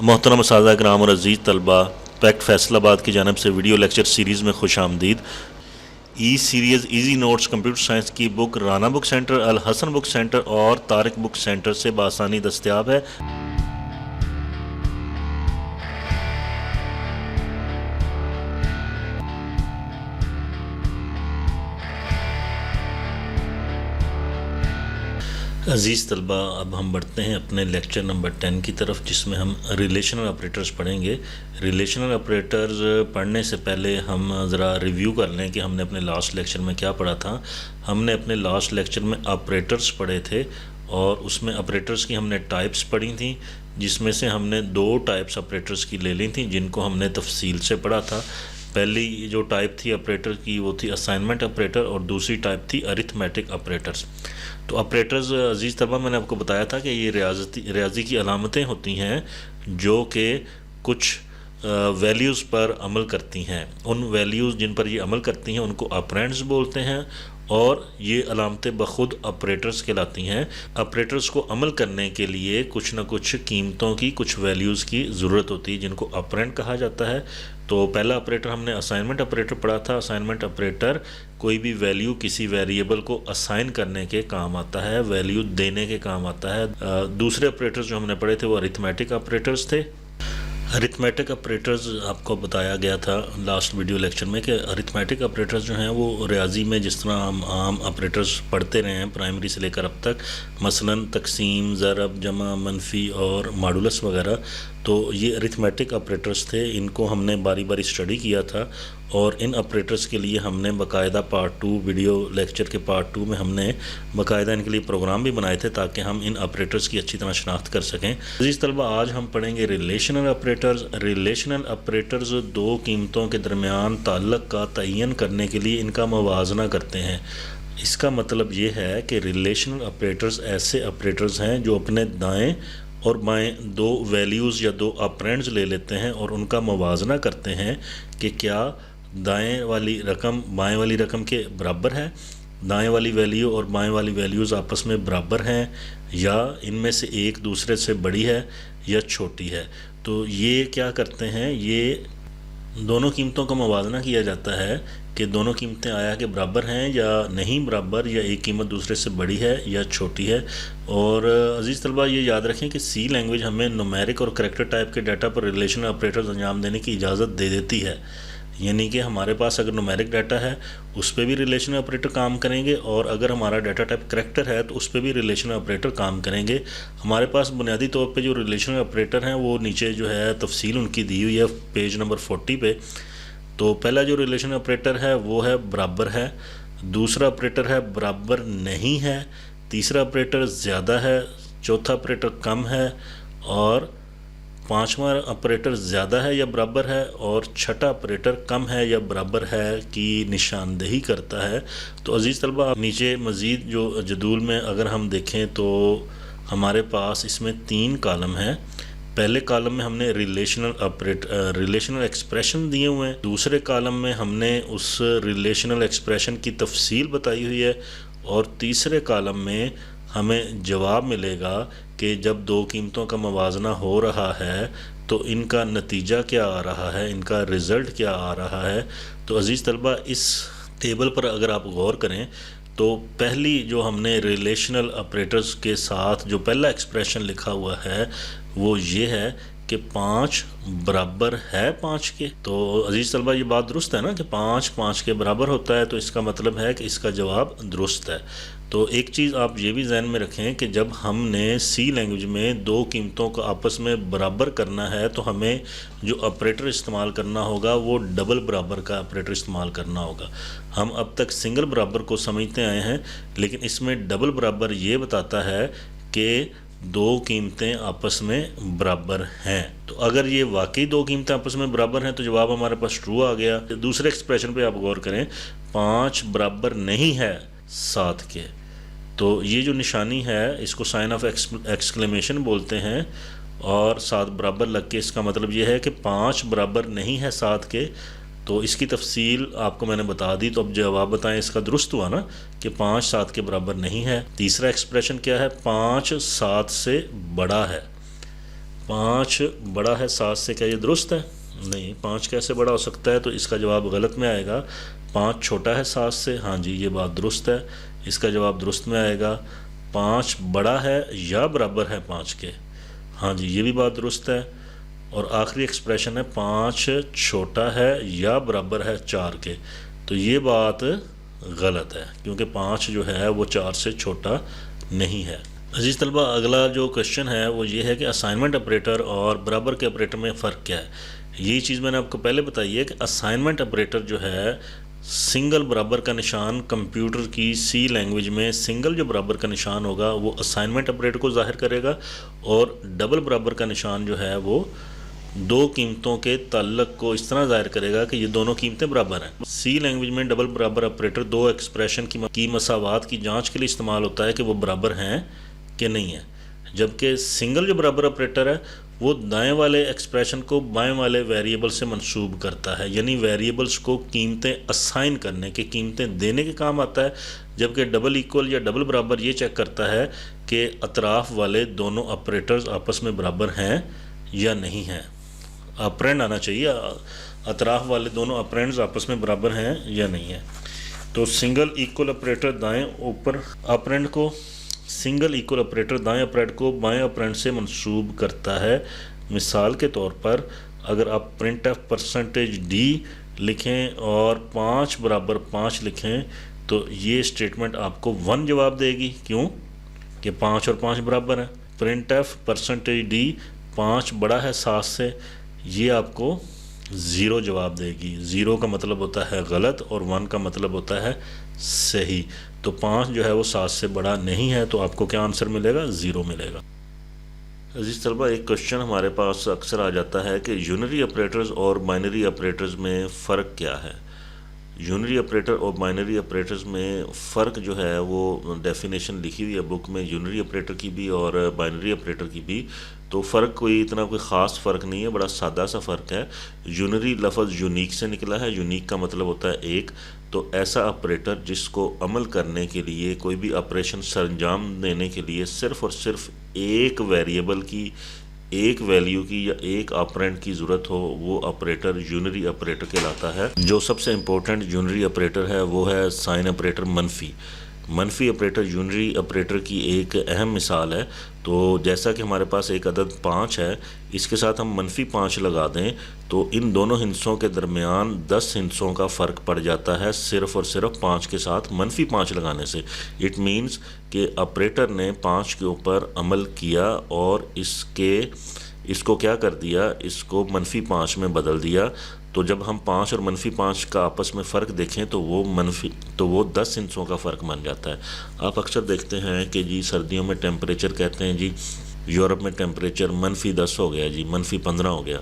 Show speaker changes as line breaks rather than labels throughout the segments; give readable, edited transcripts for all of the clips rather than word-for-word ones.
मोहतरम उस्ताद कराम और अज़ीज़ तलबा, पैक्ट फैसलाबाद की जानब से वीडियो लेक्चर सीरीज़ में खुश आमदीद। E series easy notes computer science की book Rana book centre, Al Hasan book centre और तारिक बुक सेंटर से बासानी दस्तयाब है। अज़ीज़ तलबा, अब हम बढ़ते हैं अपने लेक्चर नंबर 10 की तरफ, जिसमें हम रिलेशनल ऑपरेटर्स पढ़ेंगे। रिलेशनल ऑपरेटर्स पढ़ने से पहले हम ज़रा रिव्यू कर लें कि हमने अपने लास्ट लेक्चर में क्या पढ़ा था। हमने अपने लास्ट लेक्चर में ऑपरेटर्स पढ़े थे और उसमें ऑपरेटर्स की हमने टाइप्स पढ़ी थी, जिसमें से हमने 2 टाइप्स ऑपरेटर्स की ले ली थी जिनको हमने तफसील से पढ़ा था। पहली जो टाइप थी ऑपरेटर की वो थी असाइनमेंट ऑपरेटर और दूसरी टाइप थी अरिथमेटिक ऑपरेटर्स। तो ऑपरेटर्स अजीज़ तलबा, मैंने आपको बताया था कि ये रियाजी की अलामतें होती हैं जो कि कुछ वैल्यूज़ पर अमल करती हैं। उन वैल्यूज़ जिन पर ये अमल करती हैं उनको ऑपरेंड्स बोलते हैं और ये अलामतें बखुद ऑपरेटर्स कहलाती हैं। ऑपरेटर्स को अमल करने के लिए कुछ ना कुछ कीमतों की, कुछ वैल्यूज़ की ज़रूरत होती है जिनको ऑपरेंड कहा जाता है। तो पहला ऑपरेटर हमने असाइनमेंट ऑपरेटर पढ़ा था। असाइनमेंट ऑपरेटर कोई भी वैल्यू किसी वेरिएबल को असाइन करने के काम आता है, वैल्यू देने के काम आता है। दूसरे ऑपरेटर्स जो हमने पढ़े थे वो अरिथमेटिक ऑपरेटर्स थे। अरिथमेटिक ऑपरेटर्स आपको बताया गया था लास्ट वीडियो लेक्चर में कि अरिथमेटिक ऑपरेटर्स जो हैं वो रियाजी में जिस तरह हम आम ऑपरेटर्स पढ़ते रहे हैं प्राइमरी से लेकर अब तक, मसलन तकसीम, ज़रब, जमा, मनफी और मॉडुलस वगैरह, तो ये अरिथमेटिक ऑपरेटर्स थे। इनको हमने बारी बारी स्टडी किया था और इन ऑपरेटर्स के लिए हमने बाकायदा पार्ट 2 वीडियो लेक्चर के पार्ट 2 में हमने बाकायदा इनके लिए प्रोग्राम भी बनाए थे ताकि हम इन ऑपरेटर्स की अच्छी तरह शनाख्त कर सकें। अज़ीज़ तलबा, आज हम पढ़ेंगे रिलेशनल ऑपरेटर्स। रिलेशनल ऑपरेटर्स 2 कीमतों के दरमियान ताल्लुक़ का तयन करने के लिए इनका मुवाज़ना करते हैं। इसका मतलब ये है कि रिलेशनल ऑपरेटर्स ऐसे ऑपरेटर्स हैं जो अपने दाएँ और बाएं 2 वैल्यूज़ या 2 ऑपरेंड्स ले लेते हैं और उनका मुवाज़ना करते हैं कि क्या दाएं वाली रकम बाएं वाली रकम के बराबर है, दाएं वाली वैल्यू और बाएं वाली वैल्यूज़ आपस में बराबर हैं या इनमें से एक दूसरे से बड़ी है या छोटी है। तो ये क्या करते हैं, ये दोनों कीमतों का मुवाज़ना किया जाता है कि दोनों कीमतें आया के बराबर हैं या नहीं बराबर, या एक कीमत दूसरे से बड़ी है या छोटी है। और अज़ीज़ तलबा, ये याद रखें कि सी लैंग्वेज हमें न्यूमेरिक और करैक्टर टाइप के डाटा पर रिलेशनल ऑपरेटर्स अंजाम देने की इजाज़त दे देती है। यानी कि हमारे पास अगर न्यूमेरिक डाटा है उस पर भी रिलेशनल ऑपरेटर काम करेंगे और अगर हमारा डाटा टाइप करैक्टर है तो उस पर भी रिलेशनल ऑपरेटर काम करेंगे। हमारे पास बुनियादी तौर पे जो रिलेशनल ऑपरेटर हैं वो नीचे जो है तफसील उनकी दी हुई है पेज नंबर 40 पे। तो पहला जो रिलेशनल ऑपरेटर है वो है बराबर है, दूसरा ऑपरेटर है बराबर नहीं है, तीसरा ऑपरेटर ज़्यादा है, चौथा ऑपरेटर कम है और पांचवा ऑपरेटर ज़्यादा है या बराबर है और छठा ऑपरेटर कम है या बराबर है की निशानदेही करता है। तो अज़ीज़ तलबा, नीचे मज़ीद जो जदूल में अगर हम देखें तो हमारे पास इसमें 3 कॉलम हैं। पहले कॉलम में हमने रिलेशनल एक्सप्रेशन दिए हुए हैं, दूसरे कॉलम में हमने उस रिलेशनल एक्सप्रेशन की तफसील बताई हुई है और तीसरे कॉलम में हमें जवाब मिलेगा कि जब 2 कीमतों का मुवाज़ना हो रहा है तो इनका नतीजा क्या आ रहा है, इनका रिज़ल्ट क्या आ रहा है। तो अज़ीज़ तलबा, इस टेबल पर अगर आप गौर करें तो पहली जो हमने रिलेशनल ऑपरेटर्स के साथ जो पहला एक्सप्रेशन लिखा हुआ है वो ये है कि 5 बराबर है 5 के। तो अज़ीज़ तलबा, ये बात दुरुस्त है ना कि 5 5 के बराबर होता है, तो इसका मतलब है कि इसका जवाब दुरुस्त है। तो एक चीज़ आप ये भी जहन में रखें कि जब हमने सी लैंग्वेज में 2 कीमतों को आपस में बराबर करना है तो हमें जो ऑपरेटर इस्तेमाल करना होगा वो डबल बराबर का ऑपरेटर इस्तेमाल करना होगा। हम अब तक सिंगल बराबर को समझते आए हैं, लेकिन इसमें डबल बराबर ये बताता है कि 2 कीमतें आपस में बराबर हैं। तो अगर ये वाकई 2 कीमतें आपस में बराबर हैं तो जवाब हमारे पास ट्रू आ गया। दूसरे एक्सप्रेशन पे आप गौर करें, 5 बराबर नहीं है 7 के, तो ये जो निशानी है इसको साइन ऑफ एक्सक्लेमेशन बोलते हैं और 7 बराबर लग के इसका मतलब ये है कि 5 बराबर नहीं है 7 के। तो इसकी तफसील आपको मैंने बता दी, तो अब जवाब बताएं, इसका दुरुस्त हुआ ना कि 5 7 के बराबर नहीं है। तीसरा एक्सप्रेशन क्या है, 5 7 से बड़ा है। 5 बड़ा है 7 से, क्या ये दुरुस्त है? नहीं, 5 कैसे बड़ा हो सकता है? तो इसका जवाब गलत में आएगा। 5 छोटा है 7 से, हाँ जी ये बात दुरुस्त है, इसका जवाब दुरुस्त में आएगा। 5 बड़ा है या बराबर है 5 के, हाँ जी ये भी बात दुरुस्त है। और आखिरी एक्सप्रेशन है 5 छोटा है या बराबर है 4 के, तो ये बात गलत है क्योंकि 5 जो है वो 4 से छोटा नहीं है। अजीज़ तलबा, अगला जो क्वेश्चन है वो ये है कि असाइनमेंट ऑपरेटर और बराबर के ऑपरेटर में फ़र्क क्या है। यही चीज़ मैंने आपको पहले बताई है कि असाइनमेंट ऑपरेटर जो है सिंगल बराबर का निशान, कंप्यूटर की सी लैंग्वेज में सिंगल जो बराबर का निशान होगा वो असाइनमेंट ऑपरेटर को ज़ाहिर करेगा, और डबल बराबर का निशान जो है वो दो कीमतों के ताल्लुक को इस तरह ज़ाहिर करेगा कि ये दोनों कीमतें बराबर हैं। सी लैंग्वेज में डबल बराबर ऑपरेटर दो एक्सप्रेशन की मसावात की जांच के लिए इस्तेमाल होता है कि वो बराबर हैं कि नहीं है, जबकि सिंगल जो बराबर ऑपरेटर है वो दाएं वाले एक्सप्रेशन को बाएं वाले वेरिएबल से मंसूब करता है, यानी वेरिएबल्स को कीमतें असाइन करने के, कीमतें देने के काम आता है। जबकि डबल इक्वल या डबल बराबर ये चेक करता है कि अतराफ़ वाले दोनों ऑपरेटर्स आपस में बराबर हैं या नहीं हैं। ऑपरेंड आना चाहिए, अतराफ़ वाले दोनों ऑपरेंड्स आपस में बराबर हैं या नहीं है। तो सिंगल इक्वल ऑपरेटर दाएं ऊपर ऑपरेंड को, सिंगल इक्वल ऑपरेटर दाएं ऑपरेंड को बाएं ऑपरेंड से मंसूब करता है। मिसाल के तौर पर अगर आप प्रिंट एफ %d लिखें और 5 बराबर 5 लिखें तो ये स्टेटमेंट आपको 1 जवाब देगी। क्यों? कि 5 और 5 बराबर हैं। प्रिंट एफ %d 5 बड़ा है 7 से, ये आपको 0 जवाब देगी। 0 का मतलब होता है गलत और 1 का मतलब होता है सही। तो 5 जो है वो 7 से बड़ा नहीं है, तो आपको क्या आंसर मिलेगा? 0 मिलेगा। अजीज़ तलबा, एक क्वेश्चन हमारे पास अक्सर आ जाता है कि यूनरी ऑपरेटर्स और बाइनरी ऑपरेटर्स में फ़र्क क्या है। यूनरी ऑपरेटर और बाइनरी ऑपरेटर्स में फ़र्क जो है वो डेफिनेशन लिखी हुई है बुक में, यूनरी ऑपरेटर की भी और बाइनरी ऑपरेटर की भी। तो फ़र्क कोई इतना कोई ख़ास फ़र्क नहीं है, बड़ा सादा सा फ़र्क है। यूनरी लफ्ज़ यूनिक से निकला है, यूनिक का मतलब होता है एक। तो ऐसा ऑपरेटर जिसको अमल करने के लिए, कोई भी ऑपरेशन सरंजाम देने के लिए सिर्फ़ और सिर्फ एक वेरिएबल की, एक वैल्यू की या एक ऑपरेंड की ज़रूरत हो, वो ऑपरेटर यूनरी ऑपरेटर कहलाता है। जो सबसे इम्पोर्टेंट यूनरी ऑपरेटर है वो है साइन ऑपरेटर मनफी। मनफी ऑपरेटर यूनरी ऑपरेटर की एक अहम मिसाल है। तो जैसा कि हमारे पास एक अदद 5 है, इसके साथ हम मनफी 5 लगा दें तो इन दोनों हिस्सों के दरमियान 10 हिस्सों का फ़र्क पड़ जाता है सिर्फ़ और सिर्फ 5 के साथ मनफी 5 लगाने से। इट मीन्स कि ऑपरेटर ने 5 के ऊपर अमल किया और इसको क्या कर दिया, इसको मनफी 5 में बदल दिया। तो जब हम 5 और मनफी 5 का आपस में फ़र्क देखें तो वो 10 हिस्सों का फ़र्क बन जाता है। आप अक्सर देखते हैं कि जी सर्दियों में टेम्परेचर कहते हैं जी यूरोप में टेम्परेचर -10 हो गया जी, -15 हो गया।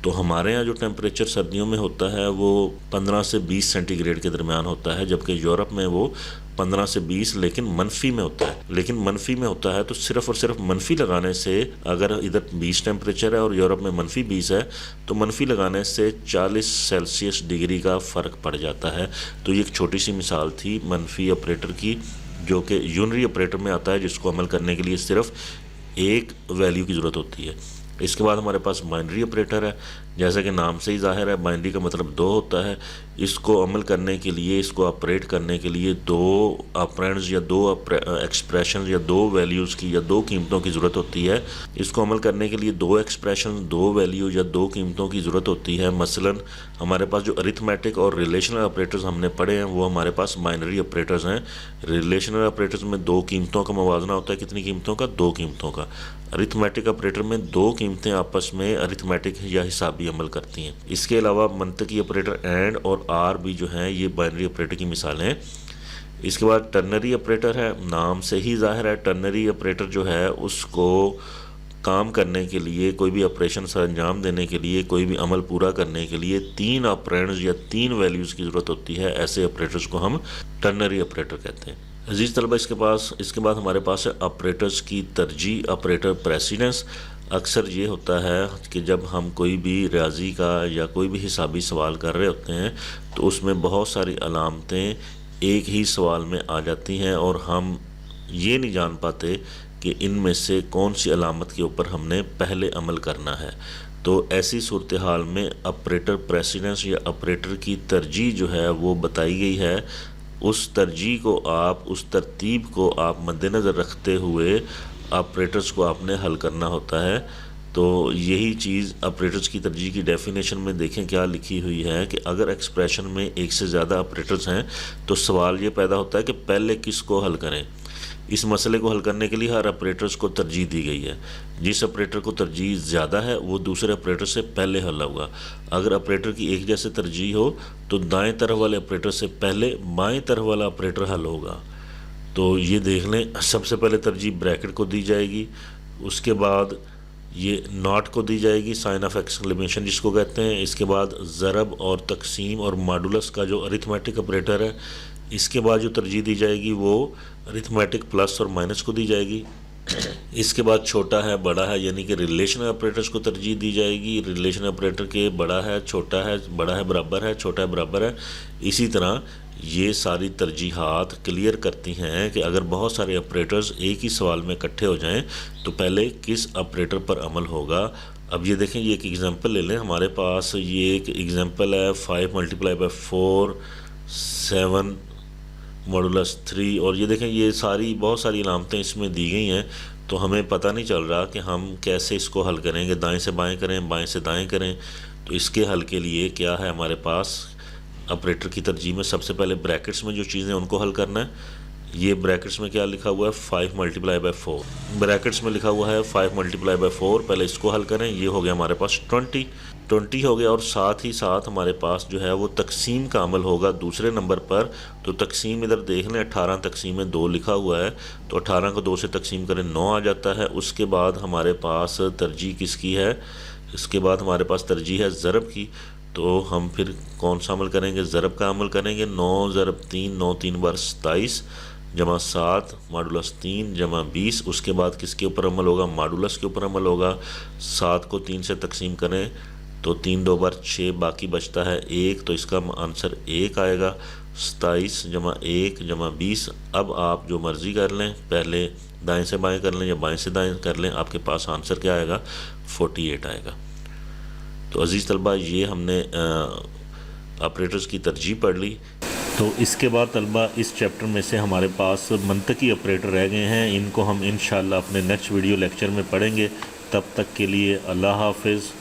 तो हमारे यहाँ जो टेम्परेचर सर्दियों में होता है वो 15 से 20 सेंटीग्रेड के दरमियान होता है, जबकि यूरोप में वो 15 से 20 लेकिन मनफी में होता है। लेकिन मनफी में होता है तो सिर्फ़ और सिर्फ मनफी लगाने से, अगर इधर 20 टेम्परेचर है और यूरोप में -20 है तो मनफी लगाने से 40 सेल्सियस डिग्री का फ़र्क पड़ जाता है। तो ये एक छोटी सी मिसाल थी मनफी ऑपरेटर की, जो कि यूनरी ऑपरेटर में आता है, जिसको अमल करने के लिए सिर्फ एक वैल्यू की ज़रूरत होती है। इसके बाद हमारे पास बाइनरी ऑपरेटर है। जैसा कि नाम से ही ज़ाहिर है, बाइनरी का मतलब 2 होता है। इसको अमल करने के लिए, इसको ऑपरेट करने के लिए 2 ऑपरेंड्स या 2 एक्सप्रेशन या 2 वैल्यूज़ की या 2 कीमतों की ज़रूरत होती है। इसको अमल करने के लिए 2 एक्सप्रेशन, 2 वैल्यू या 2 कीमतों की ज़रूरत होती है। मसलन हमारे पास जो अरिथमेटिक और रिलेशनल ऑपरेटर्स हमने पढ़े हैं वो हमारे पास बाइनरी ऑपरेटर्स हैं। रिलेशनल ऑपरेटर्स में 2 कीमतों का मवाजना होता है। कितनी कीमतों का? 2 कीमतों का। अरिथमेटिक ऑपरेटर में 2 कीमतें आपस में अरिथमेटिक या हिसाबी अमल करती हैं। इसके अलावा मंतकी ऑपरेटर एंड और आर भी जो हैं ये बाइनरी ऑपरेटर की मिसालें हैं। इसके बाद टर्नरी ऑपरेटर है। नाम से ही जाहिर है, टर्नरी ऑपरेटर जो है उसको काम करने के लिए, कोई भी ऑपरेशन सर अंजाम देने के लिए, कोई भी अमल पूरा करने के लिए 3 ऑपरेंड्स या 3 वैल्यूज़ की ज़रूरत होती है। ऐसे ऑपरेटर्स को हम टर्नरी ऑपरेटर कहते हैं। अजीज़ तलबा, इसके बाद हमारे पास है ऑपरेटर्स की तरजीह, ऑपरेटर प्रेसिडेंस। अक्सर ये होता है कि जब हम कोई भी रियाजी का या कोई भी हिसाबी सवाल कर रहे होते हैं तो उसमें बहुत सारी अलामतें एक ही सवाल में आ जाती हैं और हम ये नहीं जान पाते कि इनमें से कौन सी अलामत के ऊपर हमने पहले अमल करना है। तो ऐसी सूरत हाल में ऑपरेटर प्रेसिडेंस या ऑपरेटर की तरजीह जो है वो बताई गई है। उस तरजीह को आप, उस तरतीब को आप मद्देनज़र रखते हुए ऑपरेटर्स को आपने हल करना होता है। तो यही चीज़ ऑपरेटर्स की तरजीह की डेफिनेशन में देखें क्या लिखी हुई है कि अगर एक्सप्रेशन में एक से ज़्यादा ऑपरेटर्स हैं तो सवाल ये पैदा होता है कि पहले किस को हल करें। इस मसले को हल करने के लिए हर ऑपरेटर्स को तरजीह दी गई है। जिस ऑपरेटर को तरजीह ज़्यादा है वो दूसरे ऑपरेटर से पहले हल होगा। अगर ऑपरेटर की एक जैसे तरजीह हो तो दाएं तरफ वाले ऑपरेटर से पहले बाएं तरफ वाला ऑपरेटर हल होगा। तो ये देख लें, सबसे पहले तरजीह ब्रैकेट को दी जाएगी, उसके बाद ये नॉट को दी जाएगी, साइन ऑफ एक्सक्लेमेशन जिसको कहते हैं। इसके बाद ज़रब और तकसीम और मॉडुलस का जो अरिथमेटिक ऑपरेटर है, इसके बाद जो तरजीह दी जाएगी वो अरिथमेटिक प्लस और माइनस को दी जाएगी। इसके बाद छोटा है बड़ा है यानी कि रिलेशनल ऑपरेटर्स को तरजीह दी जाएगी। रिलेशनल ऑपरेटर के बड़ा है छोटा है, बड़ा है बराबर है, छोटा है बराबर है। इसी तरह ये सारी तरजीहात क्लियर करती हैं कि अगर बहुत सारे ऑपरेटर्स एक ही सवाल में इकट्ठे हो जाएं तो पहले किस ऑपरेटर पर अमल होगा। अब ये देखें, ये एक एग्जांपल ले लें। हमारे पास ये एक एग्जांपल है 5 × 4 7 मॉडुलस 3, और ये देखें ये सारी बहुत सारी अलामतें इसमें दी गई हैं। तो हमें पता नहीं चल रहा कि हम कैसे इसको हल करेंगे, दाएं से बाएं करें, बाएं से दाएं करें। तो इसके हल के लिए क्या है हमारे पास, ऑपरेटर की तरजीह में सबसे पहले ब्रैकेट्स में जो चीज़ें उनको हल करना है। ये ब्रैकेट्स में क्या लिखा हुआ है 5 × 4, ब्रैकेट्स में लिखा हुआ है 5 × 4। पहले इसको हल करें, ये हो गया हमारे पास 20 हो गया। और साथ ही साथ हमारे पास जो है वो तकसीम का अमल होगा दूसरे नंबर पर। तो तकसीम इधर देख लें, 18 तकसीम में 2 लिखा हुआ है, तो 18 को 2 से तकसीम करें 9 आ जाता है। उसके बाद हमारे पास तरजीह किसकी है, इसके बाद हमारे पास तरजीह है ज़रब की। तो हम फिर कौन सा अमल करेंगे, ज़रब का अमल करेंगे। 9 × 3 9 3 बार 27 जमा 7 मॉडुलस 3 जमा 20। उसके बाद किसके ऊपर अमल होगा, मॉडुलस के ऊपर अमल होगा। 7 को 3 से तकसीम करें तो 3 2 बार 6, बाकी बचता है 1, तो इसका आंसर 1 आएगा। 27 जमा 1 जमा 20। अब आप जो मर्ज़ी कर लें, पहले दाएं से बाएं कर लें या बाएं से दाएं कर लें, आपके पास आंसर क्या आएगा, 48 आएगा। तो अज़ीज़ तलबा, ये हमने ऑपरेटर्स की तरजीह पढ़ ली। तो इसके बाद तलबा इस चैप्टर में से हमारे पास मंतकी ऑपरेटर रह गए हैं। इनको हम इंशाअल्लाह अपने नेक्स्ट वीडियो लेक्चर में पढ़ेंगे। तब तक के लिए अल्लाह हाफ़िज़।